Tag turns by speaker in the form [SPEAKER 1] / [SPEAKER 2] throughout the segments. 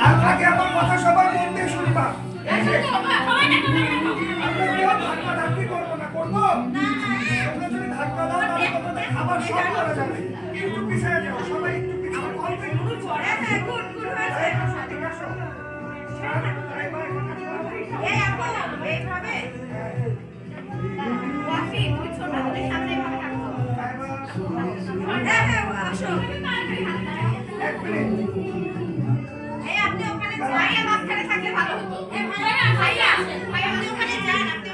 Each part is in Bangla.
[SPEAKER 1] আর আগে আমার কথা সবাই মন দিয়ে শুনবা। আমরা কেউ ধাক্কাধাক্কি করবো না, করবো? তোমরা যদি ধাক্কা দাও তাহলে তোমাদের খাবার সব করা যাবে। একটু পিছিয়ে যাও, সবাই একটু পিছিয়ে যাও। অল্প একটু ঠিক আসো। এক মিনিট।
[SPEAKER 2] আপনি ওখানে যাইয়া মাঝখানে থাকলে ভালো হতো। ভাইয়া আপনি ওখানে যান, আপনি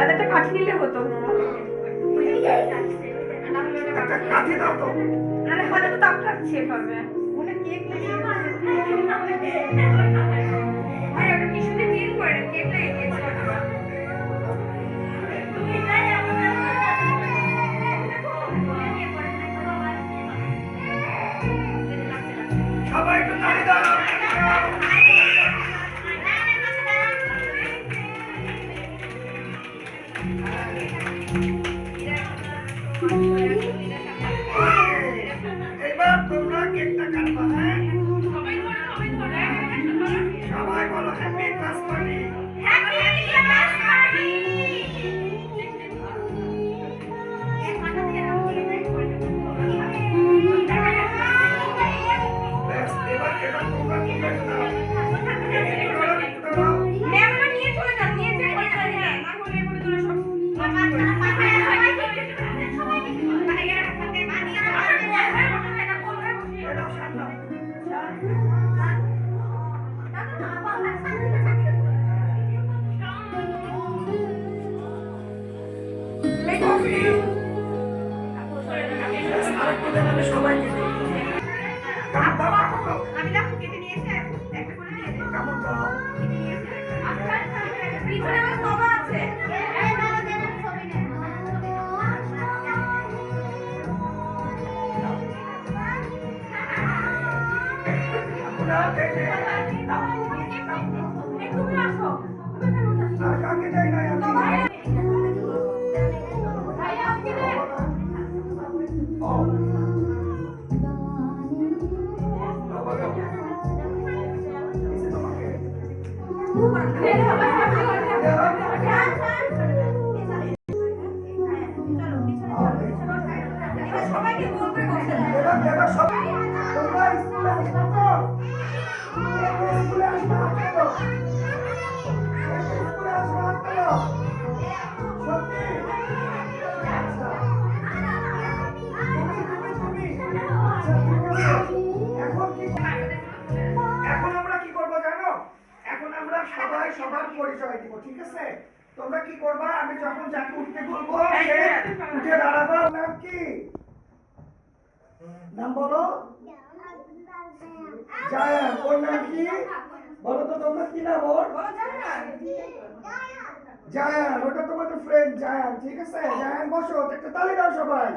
[SPEAKER 2] একটা কাঠি নিলে হতো।
[SPEAKER 1] একটা কাঠি দাও তো।
[SPEAKER 2] আরে হলে তো তাপ থাকছে এভাবে। ওটা কেক লেগে আরে ওটা টিস্যুতে ক্লিন করে কেক লেগে গেছে।
[SPEAKER 1] সবাই একটু তালি দাও। এবার তোমরা কেকটা কাটবা। হ্যাঁ, সবাই বলো হ্যাপি ক্লাস পার্টি। এবার তোমরা দাও। সবার পরিচয় দিব, ঠিক আছে? তোমরা কি করবা, আমি যখন যাকে উঠতে বলবো সে উঠে দাঁড়াবে। নাম কি? নাম বলো। জায়ান। ওর নাম কি বলো তো তোমরা? কি নাম ওর? জায়ান। ওটা তোমাদের ফ্রেন্ড জায়ান, ঠিক আছে? জায়ান বসো, একটা তালি দাও সবাই।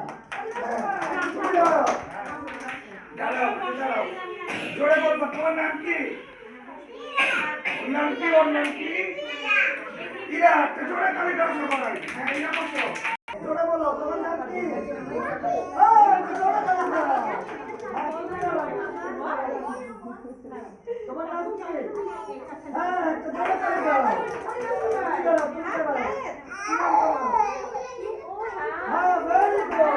[SPEAKER 1] জোরে বলবো। তোমার নাম কি? নাম কি? ওর নাম কি? ইরা। জোরে তালি দাও সবাই। হ্যাঁ, ইরা বসো। জোরে বলো তোমার নাম কি? জোরে তালি দাও। তোমার নাম কি? হ্যাঁ, জোরে তালি দাও। হ্যাঁ, ভেরি গুড।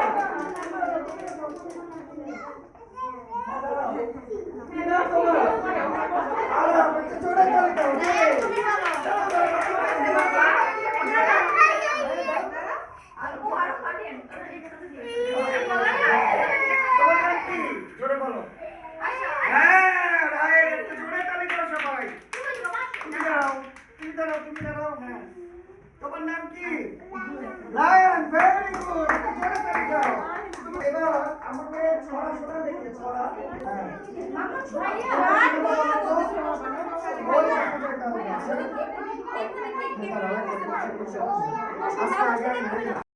[SPEAKER 1] তোমার নাম কি? লায়ন। Very good. জোরে তালি দাও। এবার আমাকে ছড়া শোনা দেখি। ছড়া। হ্যাঁ।